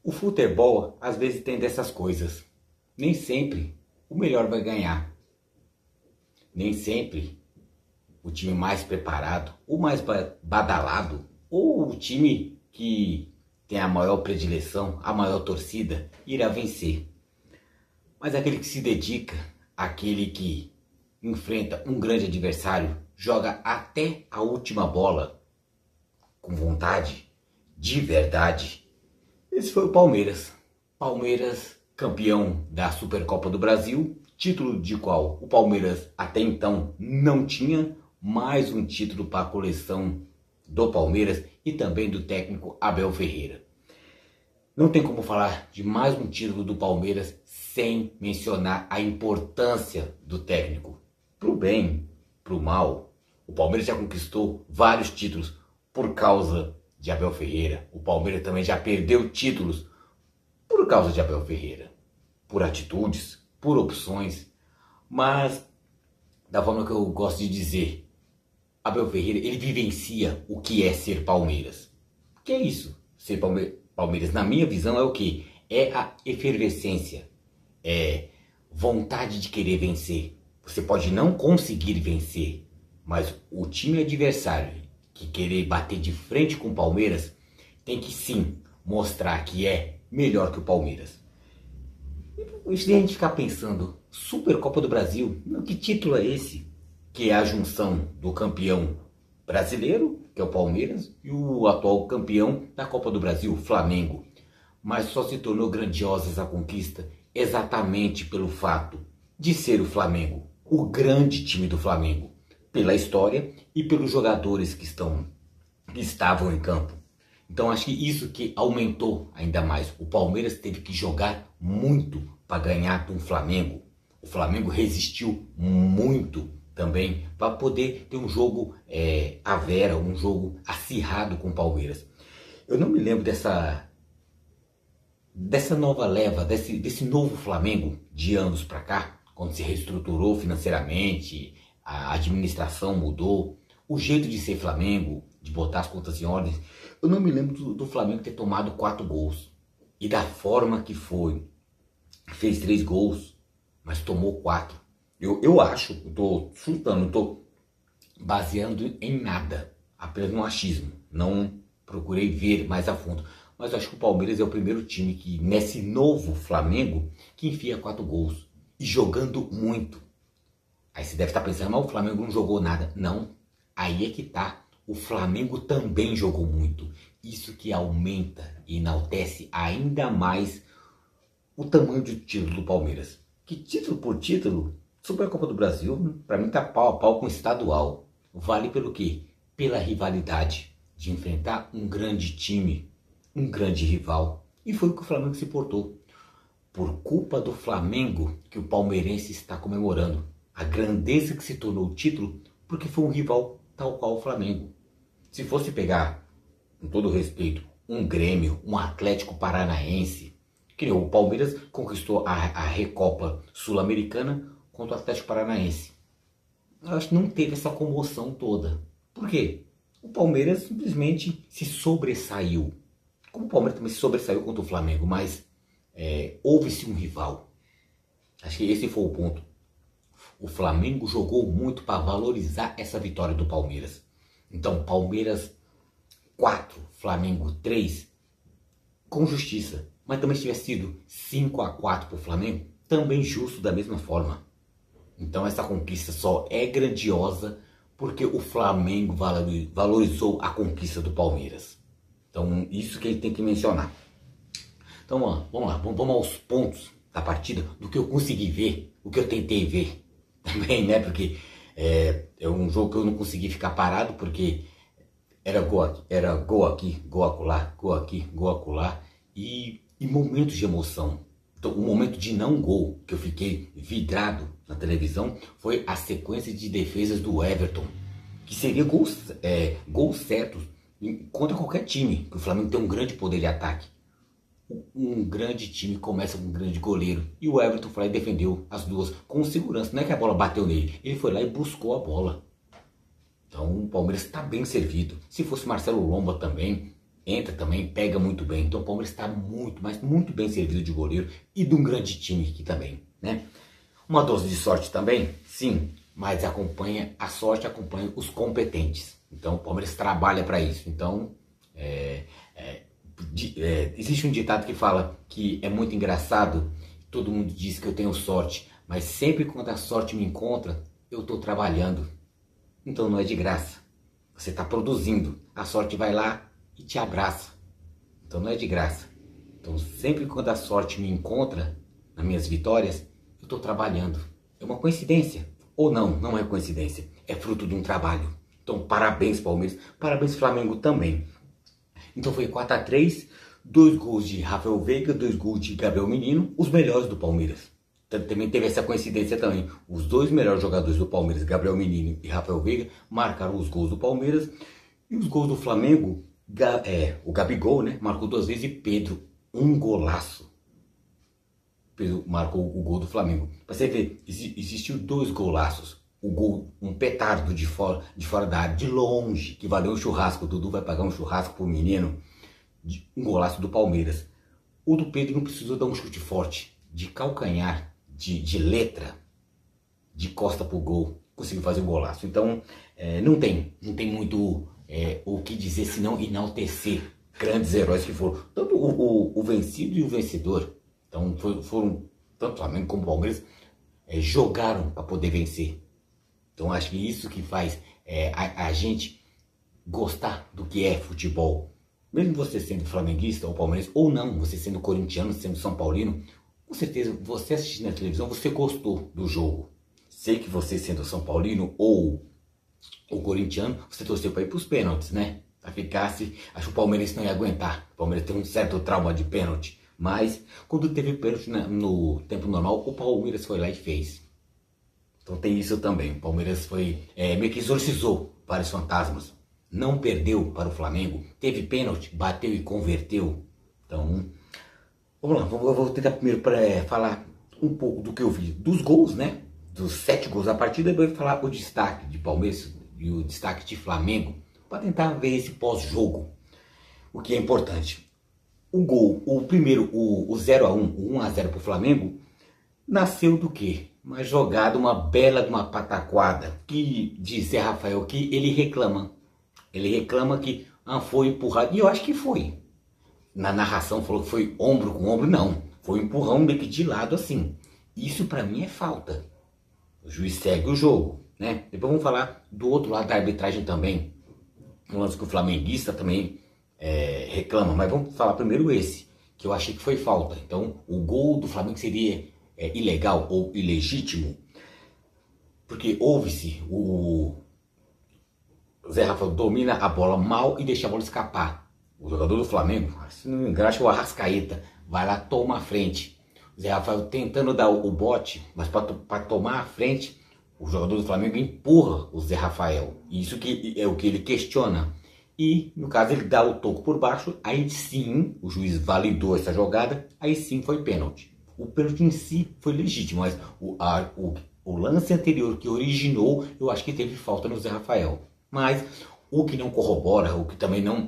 O futebol às vezes tem dessas coisas. Nem sempre o melhor vai ganhar. Nem sempre o time mais preparado, o mais badalado, ou o time que tem a maior predileção, a maior torcida, irá vencer. Mas aquele que se dedica, aquele que enfrenta um grande adversário, joga até a última bola, com vontade, de verdade. Esse foi o Palmeiras. Palmeiras, campeão da Supercopa do Brasil, título de qual o Palmeiras até então não tinha, mais um título para a coleção do Palmeiras e também do técnico Abel Ferreira. Não tem como falar de mais um título do Palmeiras sem mencionar a importância do técnico. Pro bem, pro mal, o Palmeiras já conquistou vários títulos por causa de Abel Ferreira. O Palmeiras também já perdeu títulos por causa de Abel Ferreira. Por atitudes, por opções. Mas, da forma que eu gosto de dizer, Abel Ferreira, ele vivencia o que é ser Palmeiras. O que é isso? Ser Palmeiras, na minha visão, é o quê? É a efervescência. É vontade de querer vencer. Você pode não conseguir vencer, mas o time adversário que querer bater de frente com o Palmeiras tem que sim mostrar que é melhor que o Palmeiras. E se a gente ficar pensando, Supercopa do Brasil, que título é esse? Que é a junção do campeão brasileiro, que é o Palmeiras, e o atual campeão da Copa do Brasil, o Flamengo. Mas só se tornou grandiosa essa conquista exatamente pelo fato de ser o Flamengo, o grande time do Flamengo, pela história e pelos jogadores que estavam em campo. Então acho que isso que aumentou ainda mais. O Palmeiras teve que jogar muito para ganhar do Flamengo. O Flamengo resistiu muito também para poder ter um jogo à vera, um jogo acirrado com o Palmeiras. Eu não me lembro dessa nova leva, desse novo Flamengo de anos para cá, quando se reestruturou financeiramente, a administração mudou, o jeito de ser Flamengo, de botar as contas em ordem. Eu não me lembro do Flamengo ter tomado 4 gols. E da forma que foi. Fez 3 gols, mas tomou 4. Eu acho, estou chutando, não estou baseando em nada. Apenas no achismo. Não procurei ver mais a fundo. Mas eu acho que o Palmeiras é o primeiro time que, nesse novo Flamengo, que enfia 4 gols. E jogando muito. Aí você deve estar pensando, mas o Flamengo não jogou nada. Não, aí é que tá. O Flamengo também jogou muito. Isso que aumenta e enaltece ainda mais o tamanho do título do Palmeiras. Que título por título, Supercopa do Brasil, para mim tá pau a pau com o estadual. Vale pelo quê? Pela rivalidade de enfrentar um grande time, um grande rival. E foi o que o Flamengo se portou. Por culpa do Flamengo que o palmeirense está comemorando a grandeza que se tornou o título, porque foi um rival tal qual o Flamengo. Se fosse pegar, com todo respeito, um Grêmio, um Atlético Paranaense, que o Palmeiras conquistou a Recopa Sul-Americana contra o Atlético Paranaense. Eu acho que não teve essa comoção toda. Por quê? O Palmeiras simplesmente se sobressaiu. Como o Palmeiras também se sobressaiu contra o Flamengo, mas houve-se um rival. Acho que esse foi o ponto. O Flamengo jogou muito para valorizar essa vitória do Palmeiras. Então, Palmeiras 4, Flamengo 3, com justiça. Mas também se tivesse sido 5-4 para o Flamengo, também justo da mesma forma. Então essa conquista só é grandiosa porque o Flamengo valorizou a conquista do Palmeiras. Então isso que ele tem que mencionar. Então vamos lá, vamos aos pontos da partida, do que eu consegui ver, o que eu tentei ver. Também, né? Porque é um jogo que eu não consegui ficar parado, porque era gol aqui, gol acolá, gol aqui, gol acolá, e momentos de emoção. Então, o momento de não gol, que eu fiquei vidrado na televisão, foi a sequência de defesas do Everton, que seria gols certos contra qualquer time, que o Flamengo tem um grande poder de ataque. Um grande time começa com um grande goleiro. E o Everton foi lá e defendeu as duas com segurança. Não é que a bola bateu nele. Ele foi lá e buscou a bola. Então o Palmeiras está bem servido. Se fosse Marcelo Lomba também, entra também, pega muito bem. Então o Palmeiras está muito, mas muito bem servido de goleiro e de um grande time aqui também, né? Uma dose de sorte também, sim, mas a sorte acompanha os competentes. Então o Palmeiras trabalha para isso. Então existe um ditado que fala que é muito engraçado, todo mundo diz que eu tenho sorte, mas sempre quando a sorte me encontra, eu estou trabalhando. Então não é de graça, você está produzindo, a sorte vai lá e te abraça. Então não é de graça. Então sempre quando a sorte me encontra nas minhas vitórias, eu estou trabalhando. É uma coincidência? Ou não, não é coincidência. É fruto de um trabalho. Então parabéns Palmeiras, parabéns Flamengo também. Então foi 4-3, 2 gols de Rafael Veiga, 2 gols de Gabriel Menino, os melhores do Palmeiras. Também teve essa coincidência também. Os 2 melhores jogadores do Palmeiras, Gabriel Menino e Rafael Veiga, marcaram os gols do Palmeiras. E os gols do Flamengo, o Gabigol, né, marcou 2 vezes e Pedro, um golaço. Pedro marcou o gol do Flamengo. Pra você ver, existiu 2 golaços. O gol, um petardo de fora da área, de longe, que valeu um churrasco. O Dudu vai pagar um churrasco pro menino. Um golaço do Palmeiras. O do Pedro não precisou dar um chute forte, de calcanhar, de letra, de costa pro gol. Conseguiu fazer um golaço. Então, não tem muito o que dizer, senão enaltecer grandes heróis que foram. Tanto o vencido e o vencedor. Então, foram tanto o Flamengo como o Palmeiras jogaram para poder vencer. Então acho que isso que faz a gente gostar do que é futebol. Mesmo você sendo flamenguista ou palmeirense, ou não, você sendo corintiano, sendo São Paulino, com certeza você assistindo na televisão, você gostou do jogo. Sei que você sendo São Paulino ou corintiano, você torceu para ir para os pênaltis, né? Para ficar acho que o palmeirense não ia aguentar. O Palmeiras tem um certo trauma de pênalti. Mas quando teve pênalti no tempo normal, o Palmeiras foi lá e fez. Então tem isso também. O Palmeiras foi meio que exorcizou vários fantasmas. Não perdeu para o Flamengo. Teve pênalti, bateu e converteu. Então, vamos lá. Eu vou tentar primeiro falar um pouco do que eu vi. Dos gols, né? Dos 7 gols da partida. Eu vou falar o destaque de Palmeiras e o destaque de Flamengo. Para tentar ver esse pós-jogo. O que é importante. O gol, o primeiro, o 0-1, o 1-0 para o Flamengo, nasceu do quê? Uma jogada, uma bela de uma pataquada, que diz Zé Rafael que ele reclama. Ele reclama que foi empurrado, e eu acho que foi. Na narração falou que foi ombro com ombro, não. Foi um empurrão meio que de lado assim. Isso para mim é falta. O juiz segue o jogo, né? Depois vamos falar do outro lado da arbitragem também. Um lance que o flamenguista também reclama, mas vamos falar primeiro esse, que eu achei que foi falta. Então o gol do Flamengo seria ilegal ou ilegítimo, porque houve-se o Zé Rafael domina a bola mal e deixa a bola escapar. O jogador do Flamengo, se não me engano, acho que o Arrascaeta, vai lá, toma a frente. O Zé Rafael tentando dar o bote, mas para tomar a frente, o jogador do Flamengo empurra o Zé Rafael. Isso que é o que ele questiona. E, no caso, ele dá o toco por baixo, aí sim, o juiz validou essa jogada, aí sim foi pênalti. O pênalti em si foi legítimo, mas o lance anterior que originou, eu acho que teve falta no Zé Rafael. Mas o que não corrobora, o que também não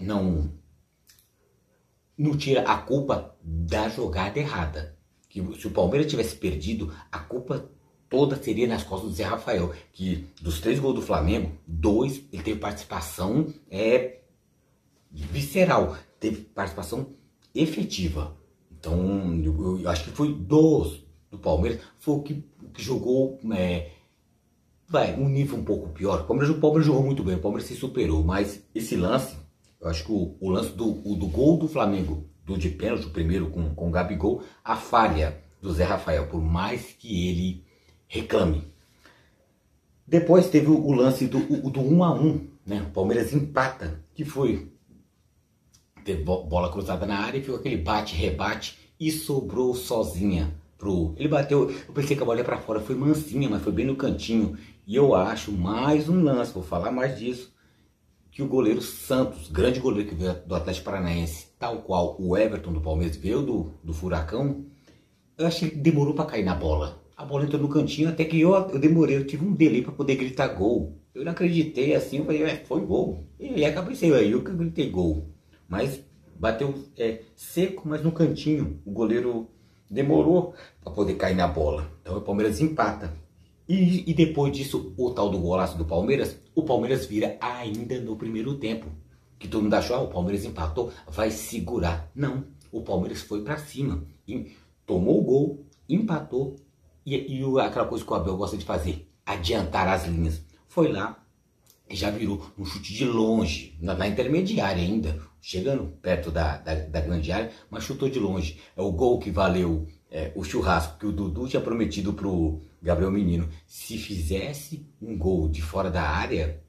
tira a culpa da jogada errada. Que se o Palmeiras tivesse perdido, a culpa toda seria nas costas do Zé Rafael. Que dos 3 gols do Flamengo, 2 ele teve participação visceral, teve participação efetiva. Então eu acho que foi do Palmeiras, foi o que jogou um nível um pouco pior. O Palmeiras jogou muito bem, o Palmeiras se superou, mas esse lance, eu acho que o lance do gol do Flamengo, do de pênalti, o primeiro com o Gabigol, a falha do Zé Rafael, por mais que ele reclame. Depois teve o lance do 1-1, né? O Palmeiras empata, que foi teve bola cruzada na área e ficou aquele bate-rebate e sobrou sozinha. Ele bateu, eu pensei que a bola ia pra fora, foi mansinha, mas foi bem no cantinho. E eu acho mais um lance, vou falar mais disso, que o goleiro Santos, grande goleiro que veio do Atlético Paranaense, tal qual o Everton do Palmeiras veio do Furacão, eu achei que demorou para cair na bola. A bola entrou no cantinho, até que eu demorei, eu tive um delay para poder gritar gol. Eu não acreditei assim, eu falei, foi gol. E aí acabei sendo aí, eu que gritei gol. Mas bateu seco, mas no cantinho. O goleiro demorou para poder cair na bola. Então o Palmeiras empata. E depois disso, o tal do golaço do Palmeiras, o Palmeiras vira ainda no primeiro tempo. Que todo mundo achou, o Palmeiras empatou, vai segurar. Não, o Palmeiras foi para cima. E tomou o gol, empatou. E aquela coisa que o Abel gosta de fazer, adiantar as linhas. Foi lá e já virou um chute de longe, na intermediária ainda, chegando perto da grande área, mas chutou de longe. É o gol que valeu o churrasco que o Dudu tinha prometido pro Gabriel Menino. Se fizesse um gol de fora da área,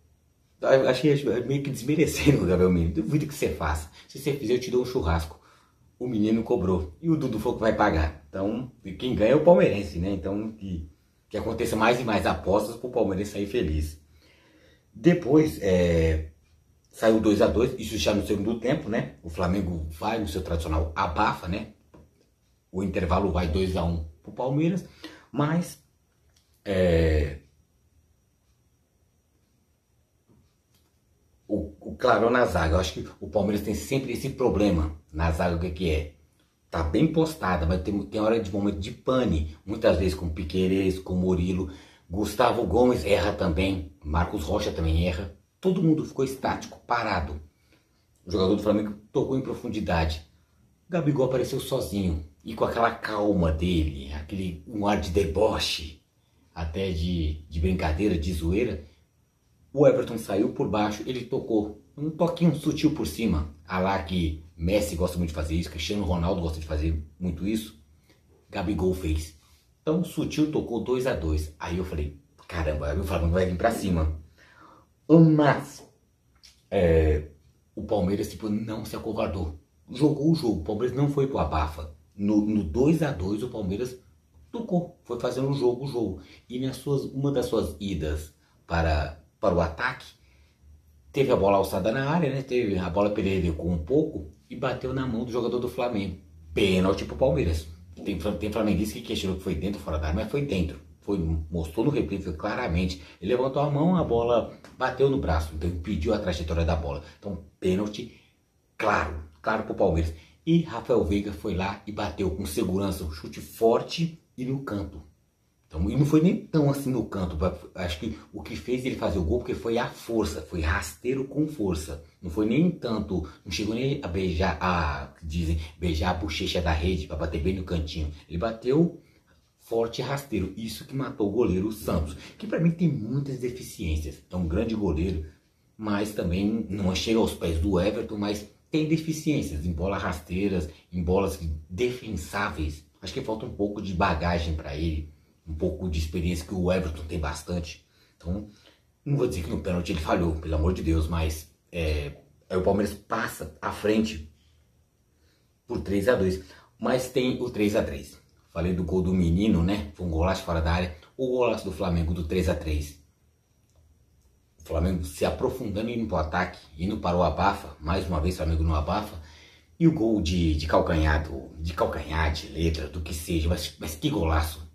achei meio que desmerecendo o Gabriel Menino. Duvido que você faça. Se você fizer, eu te dou um churrasco. O menino cobrou. E o Dudu falou que vai pagar. Então, quem ganha é o palmeirense, né? Então, que aconteça mais e mais apostas pro Palmeirense sair feliz. Depois, saiu 2-2, isso já no segundo tempo, né? O Flamengo vai no seu tradicional abafa, né? O intervalo vai 2-1 pro Palmeiras, mas o Clarão na zaga, eu acho que o Palmeiras tem sempre esse problema na zaga, o que é? Tá bem postada, mas tem hora de momento de pane, muitas vezes com Piquerez, com Murilo, Gustavo Gomes erra também, Marcos Rocha também erra, todo mundo ficou estático, parado. O jogador do Flamengo tocou em profundidade. O Gabigol apareceu sozinho e com aquela calma dele, um ar de deboche, até de brincadeira, de zoeira. O Everton saiu por baixo, ele tocou um toquinho sutil por cima, a lá que Messi gosta muito de fazer isso, Cristiano Ronaldo gosta de fazer muito isso. Gabigol fez. Então sutil, tocou 2-2. Aí eu falei, caramba, o Flamengo vai vir pra cima. Mas o Palmeiras não se acovardou. Jogou o jogo, o Palmeiras não foi pro abafa. No 2-2 o Palmeiras tocou, foi fazendo o jogo. E uma das suas idas para o ataque, teve a bola alçada na área, né? A bola perdeu um pouco e bateu na mão do jogador do Flamengo. Pênalti pro Palmeiras. Tem flamenguista que questionou que foi dentro ou fora da área, mas foi dentro. Mostrou no replay, foi claramente. Ele levantou a mão, a bola bateu no braço, então impediu a trajetória da bola. Então, pênalti, claro pro Palmeiras. E Rafael Veiga foi lá e bateu com segurança, um chute forte e no canto. Então, e não foi nem tão assim no canto. Acho que o que fez ele fazer o gol porque foi a força, foi rasteiro com força. Não foi nem tanto, não chegou nem a beijar, beijar a bochecha da rede para bater bem no cantinho. Ele bateu forte e rasteiro. Isso que matou o goleiro Santos, que para mim tem muitas deficiências. É um grande goleiro, mas também não chega aos pés do Everton, mas tem deficiências em bolas rasteiras, em bolas defensáveis. Acho que falta um pouco de bagagem para ele. Um pouco de experiência que o Everton tem bastante. Então, não vou dizer que no pênalti ele falhou, pelo amor de Deus, mas o Palmeiras passa à frente por 3-2. Mas tem o 3-3. Falei do gol do menino, né? Foi um golaço fora da área. O golaço do Flamengo do 3-3. O Flamengo se aprofundando, indo para o ataque, indo para o abafa. Mais uma vez o Flamengo no abafa. E o gol de calcanhar, de letra, do que seja. Mas que golaço.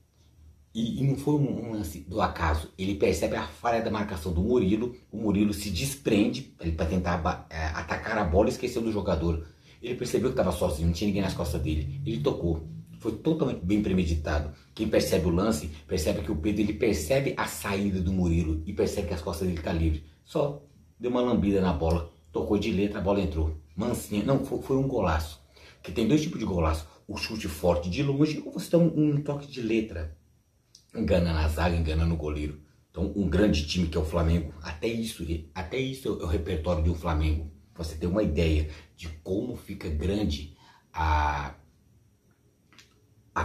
E não foi um lance do acaso. Ele percebe a falha da marcação do Murilo. O Murilo se desprende para tentar atacar a bola e esqueceu do jogador. Ele percebeu que estava sozinho, não tinha ninguém nas costas dele. Ele tocou. Foi totalmente bem premeditado. Quem percebe o lance, percebe que o Pedro ele percebe a saída do Murilo e percebe que as costas dele estão livres. Só deu uma lambida na bola, tocou de letra, a bola entrou. Mansinha. Não, foi um golaço. Porque tem dois tipos de golaço. O chute forte de longe ou você dá um toque de letra. Engana na zaga, engana no goleiro. Então, um grande time que é o Flamengo, até isso é o repertório do Flamengo. Pra você ter uma ideia de como fica grande a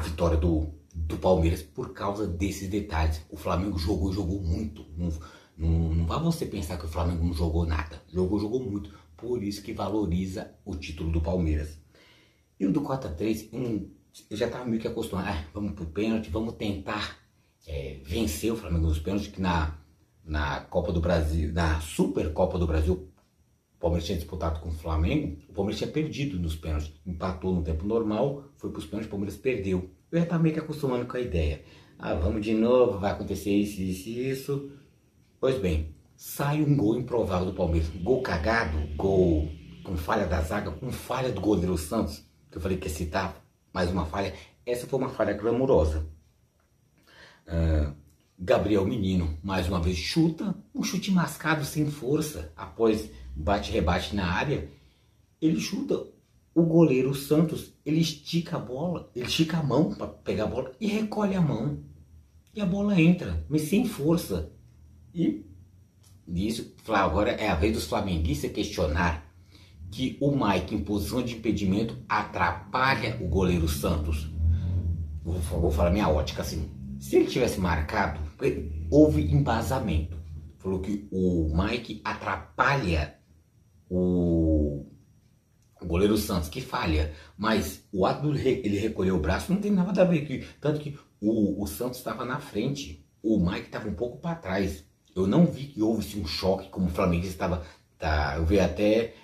vitória do Palmeiras por causa desses detalhes. O Flamengo jogou muito. Não vai você pensar que o Flamengo não jogou nada. Jogou muito. Por isso que valoriza o título do Palmeiras. E o do 4-3, eu já estava meio que acostumado. Vamos pro pênalti, vamos tentar vencer o Flamengo nos pênaltis, que na Copa do Brasil, na Supercopa do Brasil, o Palmeiras tinha disputado com o Flamengo, o Palmeiras tinha perdido nos pênaltis, empatou no tempo normal, foi para os pênaltis, o Palmeiras perdeu. Eu já estava meio que acostumando com a ideia. Vamos de novo, vai acontecer Isso. Pois bem, sai um gol improvável do Palmeiras, gol cagado, gol com falha da zaga, com falha do goleiro Santos, que eu falei que ia citar mais uma falha. Essa foi uma falha clamorosa. Gabriel Menino, mais uma vez, chuta, um chute mascado sem força, após bate-rebate na área, ele chuta, o goleiro Santos, ele estica a bola, ele estica a mão para pegar a bola e recolhe a mão. E a bola entra, mas sem força. E isso, agora é a vez dos flamenguistas questionar que o Mike, em posição de impedimento, atrapalha o goleiro Santos. Vou falar minha ótica assim. Se ele tivesse marcado, houve embasamento. Falou que o Mike atrapalha o goleiro Santos, que falha. Mas o ato de ele recolher o braço não tem nada a ver. Tanto que o Santos estava na frente, o Mike estava um pouco para trás. Eu não vi que houve um choque, como o flamenguista estava. Eu vi até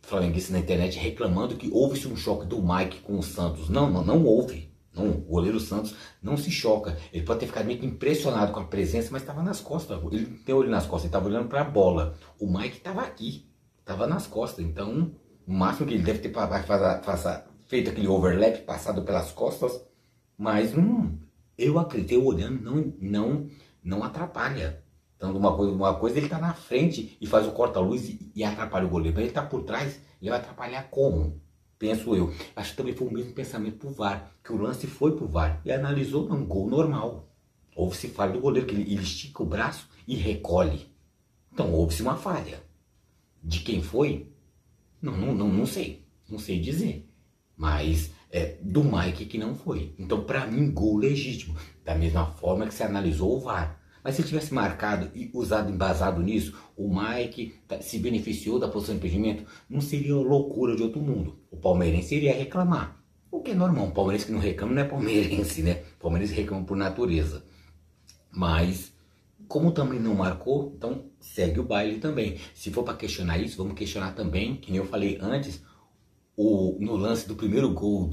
flamenguista na internet reclamando que houve um choque do Mike com o Santos. Não houve. Não, o goleiro Santos não se choca. Ele pode ter ficado meio que impressionado com a presença, mas estava nas costas. Ele não tem olho nas costas, ele estava olhando para a bola. O Mike estava aqui, estava nas costas. Então, o máximo que ele deve ter feito aquele overlap, passado pelas costas. Mas eu acredito, eu olhando, não atrapalha. Então, uma coisa ele está na frente e faz o corta-luz e atrapalha o goleiro. Mas ele está por trás, ele vai atrapalhar como? Penso eu. Acho que também foi o mesmo pensamento pro VAR, que o lance foi pro VAR e analisou um gol normal. Houve-se falha do goleiro, que ele estica o braço e recolhe. Então houve-se uma falha. De quem foi? Não sei. Não sei dizer. Mas do Mike que não foi. Então, para mim, gol legítimo. Da mesma forma que se analisou o VAR. Mas se tivesse marcado e embasado nisso, o Mike se beneficiou da posição de impedimento, não seria loucura de outro mundo. O palmeirense iria reclamar. O que é normal, o palmeirense que não reclama não é palmeirense, né? O palmeirense reclama por natureza. Mas, como também não marcou, então segue o baile também. Se for para questionar isso, vamos questionar também, que nem eu falei antes, no lance do primeiro gol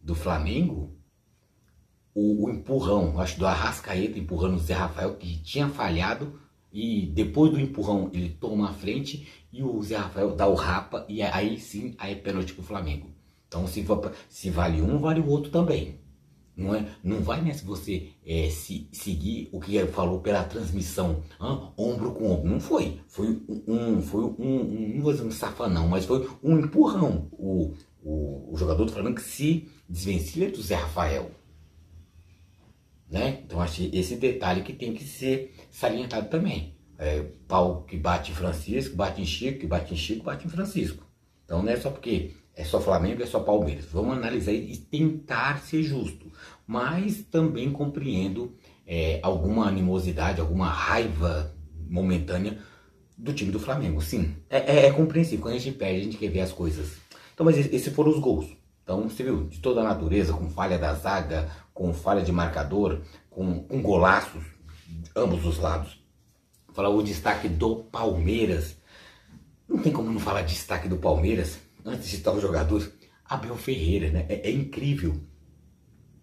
do Flamengo, o empurrão, acho do Arrascaeta empurrando o Zé Rafael, que tinha falhado, e depois do empurrão ele toma a frente e o Zé Rafael dá o rapa, e aí sim, aí é pênalti pro Flamengo. Então se vale um, vale o outro também. Não vai nessa você seguir o que ele falou pela transmissão, ombro com ombro. Não foi. Foi não vou dizer um safanão, mas foi um empurrão. O jogador do Flamengo se desvencilha do Zé Rafael. Né? Então acho esse detalhe que tem que ser salientado também. Pau que bate em Francisco, bate em Chico, que bate em Chico, bate em Francisco. Então não é só porque é só Flamengo, é só Palmeiras. Vamos analisar e tentar ser justo. Mas também compreendo alguma animosidade, alguma raiva momentânea do time do Flamengo. Sim, é compreensível. Quando a gente perde, a gente quer ver as coisas. Então, mas esses foram os gols. Então, você viu, de toda a natureza, com falha da zaga, com falha de marcador, com golaços, ambos os lados. Vou falar o destaque do Palmeiras. Não tem como não falar de destaque do Palmeiras, antes de citar os jogadores. Abel Ferreira, né? É incrível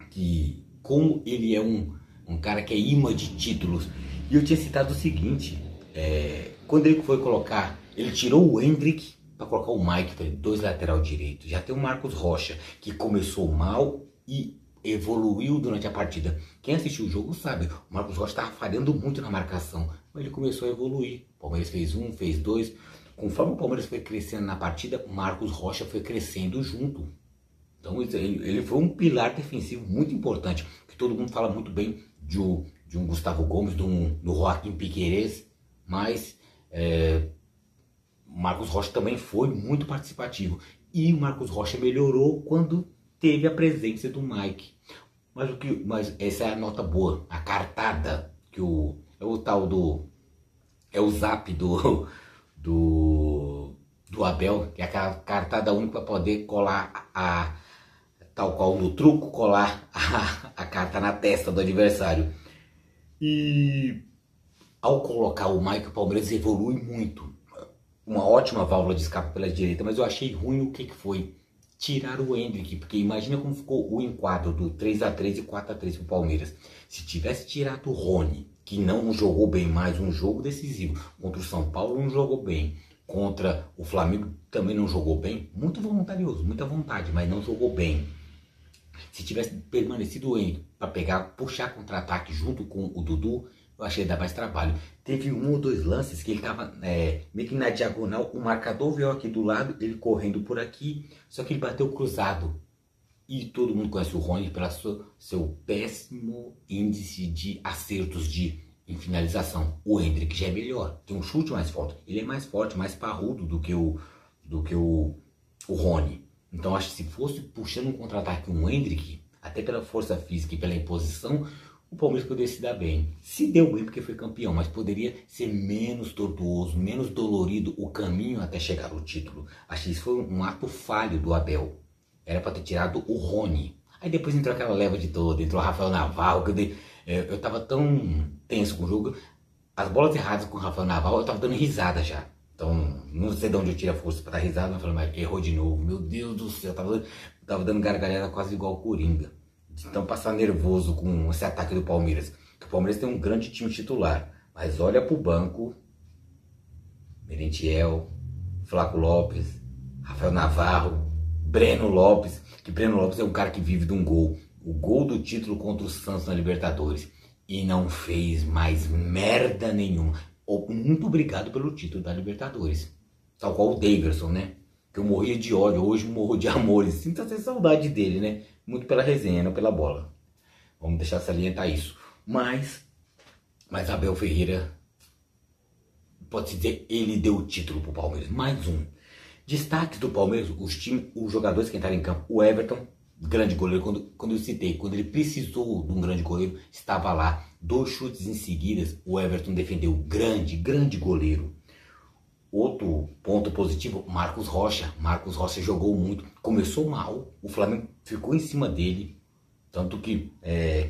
que como ele é um cara que é imã de títulos. E eu tinha citado o seguinte, quando ele foi colocar, ele tirou o Hendrick para colocar o Mike, dois lateral direito. Já tem o Marcos Rocha, que começou mal e evoluiu durante a partida. Quem assistiu o jogo sabe, o Marcos Rocha estava falhando muito na marcação, mas ele começou a evoluir. O Palmeiras fez um, fez dois. Conforme o Palmeiras foi crescendo na partida, o Marcos Rocha foi crescendo junto. Então ele foi um pilar defensivo muito importante, que todo mundo fala muito bem de um Gustavo Gomes, do Joaquim Piquerez, mas o Marcos Rocha também foi muito participativo. E o Marcos Rocha melhorou quando teve a presença do Mike. Mas essa é a nota boa, a cartada, que é o tal é o zap do Abel, que é aquela cartada única para poder colar tal qual no truco, colar a carta na testa do adversário. E ao colocar o Mike, o Palmeiras evolui muito. Uma ótima válvula de escape pela direita, mas eu achei ruim o que foi tirar o Hendrick, porque imagina como ficou o enquadro do 3-3 e 4-3 pro Palmeiras. Se tivesse tirado o Rony, que não jogou bem mais um jogo decisivo, contra o São Paulo não jogou bem, contra o Flamengo também não jogou bem, muito voluntarioso, muita vontade, mas não jogou bem. Se tivesse permanecido para pegar, puxar contra-ataque junto com o Dudu, eu achei que ia dar mais trabalho. Teve um ou dois lances que ele tava meio que na diagonal, o marcador veio aqui do lado, ele correndo por aqui, só que ele bateu cruzado. E todo mundo conhece o Rony pelo seu péssimo índice de acertos em finalização. O Endrick já é melhor, tem um chute mais forte. Ele é mais forte, mais parrudo do que o Rony. Então acho que se fosse puxando um contra-ataque um Endrick, até pela força física e pela imposição, o Palmeiras poderia se dar bem. Se deu bem porque foi campeão, mas poderia ser menos tortuoso, menos dolorido o caminho até chegar ao título. Acho que isso foi um ato falho do Abel. Era para ter tirado o Rony. Aí depois entrou aquela leva de toda, entrou o Rafael Navarro, que eu tava tão tenso com o jogo. As bolas erradas com o Rafael Navarro, eu tava dando risada já. Então, não sei de onde eu tiro a força para dar risada, mas falei, mas errou de novo. Meu Deus do céu, eu tava dando gargalhada quase igual o Coringa. Então, passar nervoso com esse ataque do Palmeiras. Porque o Palmeiras tem um grande time titular, mas olha pro banco: Merentiel, Flaco Lopes, Rafael Navarro, Breno Lopes, que Breno Lopes é um cara que vive de um gol. O gol do título contra o Santos na Libertadores. E não fez mais merda nenhuma. Muito obrigado pelo título da Libertadores. Tal qual o Daverson, né? Que eu morria de ódio, hoje morro de amor. E sinto até saudade dele, né? Muito pela resenha, não pela bola. Vamos deixar salientar isso. Mas Abel Ferreira, pode-se dizer, ele deu o título pro Palmeiras. Mais um. Destaques do Palmeiras, os jogadores que entraram em campo. O Everton, grande goleiro, quando eu citei, quando ele precisou de um grande goleiro, estava lá. 2 chutes em seguida, o Everton defendeu. Grande goleiro. Outro ponto positivo, Marcos Rocha. Marcos Rocha jogou muito. Começou mal, o Flamengo ficou em cima dele. Tanto que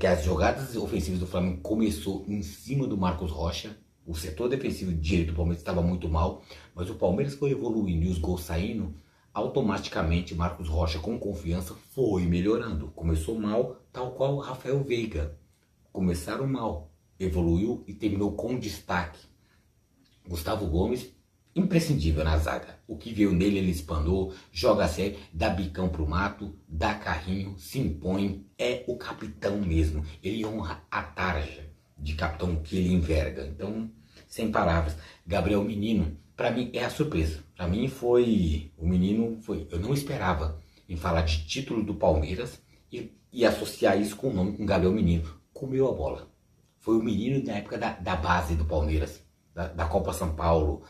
as jogadas ofensivas do Flamengo começou em cima do Marcos Rocha. O setor defensivo direito do Palmeiras estava muito mal, mas o Palmeiras foi evoluindo e os gols saindo, automaticamente Marcos Rocha, com confiança, foi melhorando. Começou mal, tal qual o Rafael Veiga. Começaram mal, evoluiu e terminou com destaque. Gustavo Gomes, imprescindível na zaga. O que veio nele, ele espanou, joga sério, dá bicão pro mato, dá carrinho, se impõe, é o capitão mesmo. Ele honra a tarja de capitão que ele enverga. Então, sem palavras. Gabriel Menino, para mim é a surpresa. Para mim o menino foi, eu não esperava em falar de título do Palmeiras e associar isso com o nome, com Gabriel Menino. Comeu a bola. Foi o menino da época da base do Palmeiras, da Copa São Paulo,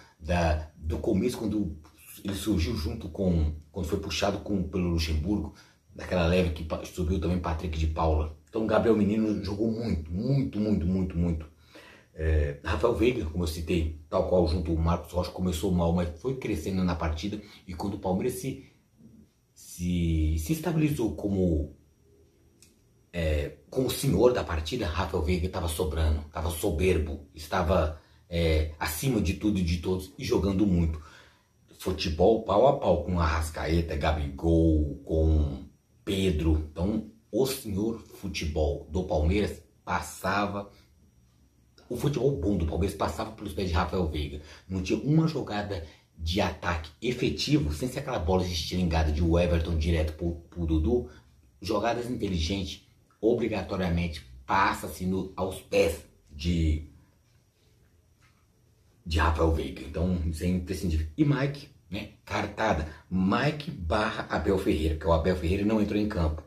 do começo, quando ele surgiu junto quando foi puxado pelo Luxemburgo, daquela leve que subiu também Patrick de Paula. Então o Gabriel Menino jogou muito. Rafael Veiga, como eu citei, tal qual junto o Marcos Rocha, começou mal, mas foi crescendo na partida. E quando o Palmeiras se estabilizou como o senhor da partida, Rafael Veiga estava sobrando, estava soberbo, estava acima de tudo e de todos e jogando muito. Futebol pau a pau com Arrascaeta, Gabigol, com Pedro. Então o senhor futebol do Palmeiras passava, o futebol bom do Palmeiras passava pelos pés de Rafael Veiga. Não tinha uma jogada de ataque efetivo sem ser aquela bola estilingada de Everton direto pro Dudu. Jogadas inteligentes, obrigatoriamente passa-se aos pés de Rafael Veiga. Então isso é imprescindível. E Mike, né? Cartada. Mike / Abel Ferreira, porque o Abel Ferreira não entrou em campo.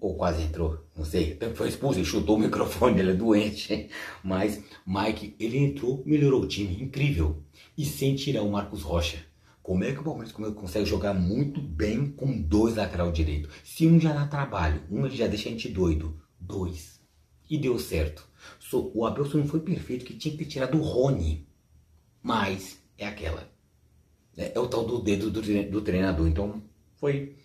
Ou quase entrou, não sei. Foi expulso, ele chutou o microfone, ele é doente. Mas Mike, ele entrou, melhorou o time, incrível. E sem tirar o Marcos Rocha. Como é que o Palmeiras consegue jogar muito bem com 2 lateral direito? Se um já dá trabalho, um ele já deixa a gente doido. 2. E deu certo. O Abel só não foi perfeito, que tinha que ter tirado o Rony. Mas é aquela. É o tal do dedo do treinador. Então foi...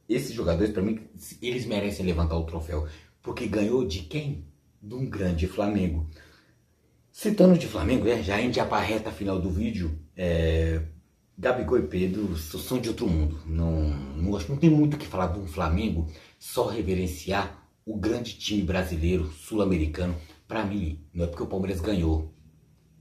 Esses jogadores, para mim, eles merecem levantar o troféu. Porque ganhou de quem? De um grande Flamengo. Citando de Flamengo, já a gente já para a reta final do vídeo. Gabigol e Pedro são de outro mundo. Acho que não tem muito o que falar do Flamengo. Só reverenciar o grande time brasileiro, sul-americano. Para mim, não é porque o Palmeiras ganhou.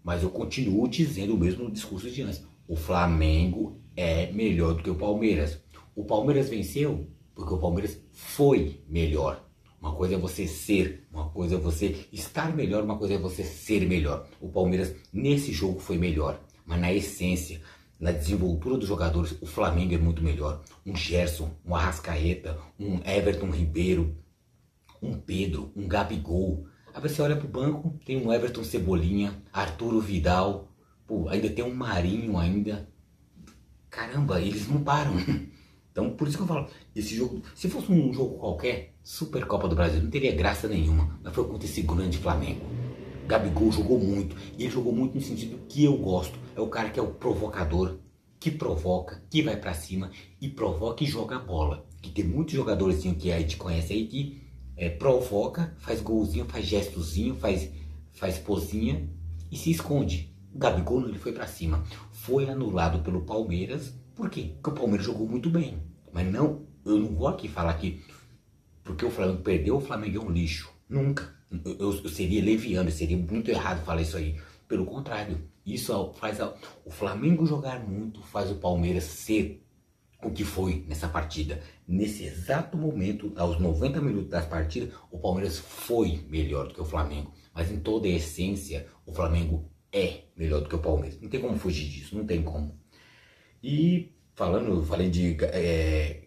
Mas eu continuo dizendo o mesmo discurso de antes. O Flamengo é melhor do que o Palmeiras. O Palmeiras venceu porque o Palmeiras foi melhor. Uma coisa é você ser, uma coisa é você estar melhor, uma coisa é você ser melhor. O Palmeiras nesse jogo foi melhor, mas na essência, na desenvoltura dos jogadores, o Flamengo é muito melhor. Um Gerson, um Arrascaeta, um Everton Ribeiro, um Pedro, um Gabigol. Aí você olha pro banco, tem um Everton Cebolinha, Arturo Vidal, pô, ainda tem um Marinho ainda. Caramba, eles não param. Então, por isso que eu falo, esse jogo, se fosse um jogo qualquer, Supercopa do Brasil, não teria graça nenhuma. Mas foi contra esse grande Flamengo. Gabigol jogou muito, e ele jogou muito no sentido que eu gosto. É o cara que é o provocador, que provoca, que vai pra cima e provoca e joga a bola. Que tem muitos jogadores que a gente conhece aí que provoca, faz golzinho, faz gestozinho, faz pozinha e se esconde. O Gabigol não, ele foi pra cima. Foi anulado pelo Palmeiras. Por quê? Porque o Palmeiras jogou muito bem. Mas não, eu não vou aqui falar que porque o Flamengo perdeu, o Flamengo é um lixo. Nunca. Eu seria leviano, seria muito errado falar isso aí. Pelo contrário, isso faz o Flamengo jogar muito, faz o Palmeiras ser o que foi nessa partida. Nesse exato momento, aos 90 minutos da partida, o Palmeiras foi melhor do que o Flamengo. Mas em toda a essência, o Flamengo é melhor do que o Palmeiras. Não tem como fugir disso, não tem como. E falei de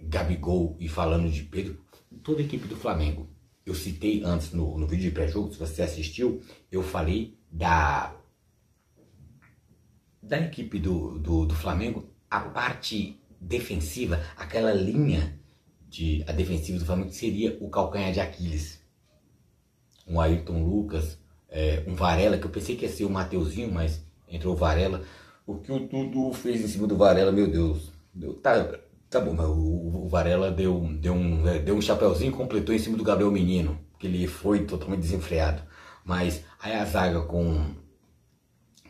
Gabigol e falando de Pedro, toda a equipe do Flamengo. Eu citei antes no vídeo de pré-jogo, se você assistiu, eu falei da equipe do Flamengo, a parte defensiva, aquela linha a defensiva do Flamengo seria o calcanhar de Aquiles. Um Ayrton Lucas, um Varela, que eu pensei que ia ser o Mateuzinho, mas entrou o Varela. O que o Dudu fez em cima do Varela, meu Deus. Tá bom, mas o Varela deu um chapéuzinho e completou em cima do Gabriel Menino, que ele foi totalmente desenfreado. Mas aí a zaga com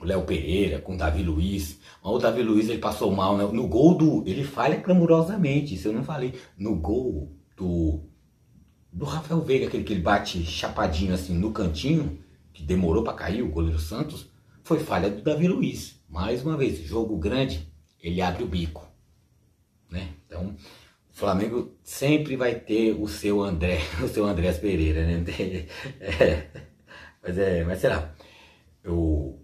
o Léo Pereira, com o Davi Luiz. Mas o Davi Luiz ele passou mal, né? No gol ele falha clamorosamente, isso eu não falei. No gol do Rafael Veiga, aquele que ele bate chapadinho assim no cantinho, que demorou para cair, o goleiro Santos, foi falha do Davi Luiz. Mais uma vez, jogo grande, ele abre o bico, né? Então, o Flamengo sempre vai ter o seu André, o seu Andréas Pereira, né? Mas sei lá, eu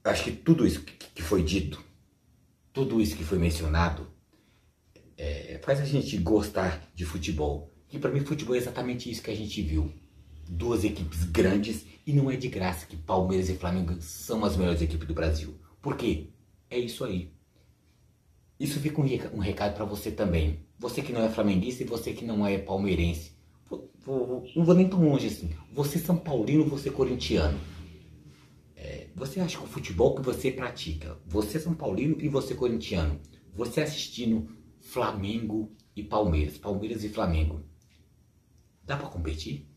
acho que tudo isso que foi dito, tudo isso que foi mencionado, faz a gente gostar de futebol. E para mim, futebol é exatamente isso que a gente viu. Duas equipes grandes e não é de graça que Palmeiras e Flamengo são as melhores equipes do Brasil. Por quê? É isso aí. Isso fica um recado para você também. Você que não é flamenguista e você que não é palmeirense. Não vou nem tão longe assim. Você São Paulino, você corintiano. Você acha que o futebol que você pratica, você São Paulino e você corintiano, você assistindo Flamengo e Palmeiras, Palmeiras e Flamengo, dá para competir?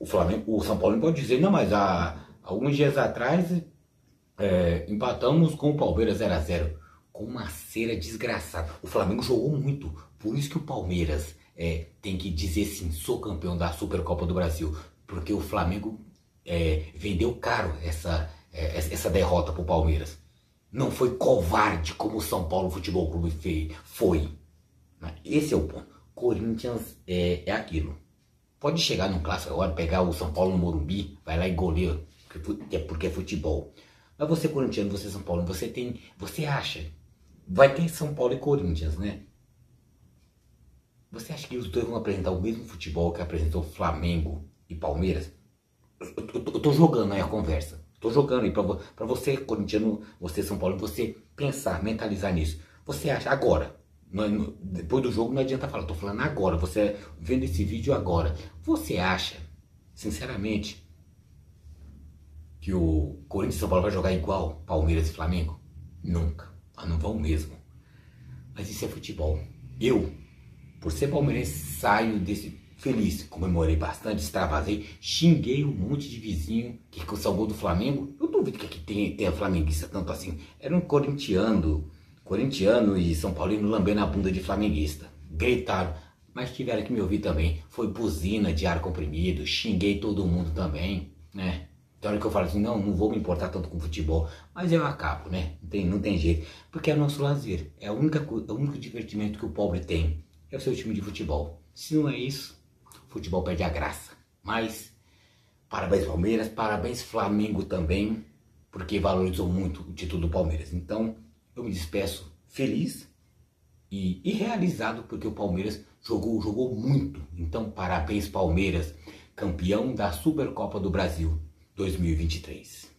O São Paulo pode dizer, não, mas há alguns dias atrás empatamos com o Palmeiras 0-0. Com uma cera desgraçada. O Flamengo jogou muito. Por isso que o Palmeiras tem que dizer sim, sou campeão da Supercopa do Brasil. Porque o Flamengo vendeu caro essa derrota para o Palmeiras. Não foi covarde como o São Paulo Futebol Clube foi. Esse é o ponto. Corinthians é aquilo. Pode chegar num clássico agora, pegar o São Paulo no Morumbi, vai lá e goleia, porque é futebol. Mas você corintiano, você São Paulo, você acha, vai ter São Paulo e Corinthians, né? Você acha que os dois vão apresentar o mesmo futebol que apresentou Flamengo e Palmeiras? Eu tô jogando aí a conversa. Tô jogando aí pra você corintiano, você São Paulo, você pensar, mentalizar nisso. Você acha agora? Depois do jogo não adianta falar, tô falando agora, você vendo esse vídeo agora. Você acha, sinceramente, que o Corinthians e São Paulo vai jogar igual Palmeiras e Flamengo? Nunca, não vão mesmo. Mas isso é futebol. Eu, por ser palmeirense, saio desse feliz, comemorei bastante, extravasei, xinguei um monte de vizinho que salvou do Flamengo. Eu duvido que aqui tenha flamenguista tanto assim. Era um corintiano e São Paulino lambendo a bunda de flamenguista. Gritaram, mas tiveram que me ouvir também. Foi buzina de ar comprimido, xinguei todo mundo também, né? Tem hora que eu falo assim, não vou me importar tanto com futebol, mas eu acabo, né? Não tem jeito, porque é nosso lazer, é o único divertimento que o pobre tem, é o seu time de futebol. Se não é isso, o futebol perde a graça. Mas, parabéns Palmeiras, parabéns Flamengo também, porque valorizou muito o título do Palmeiras. Então, eu me despeço feliz e realizado, porque o Palmeiras jogou muito. Então, parabéns Palmeiras, campeão da Supercopa do Brasil 2023.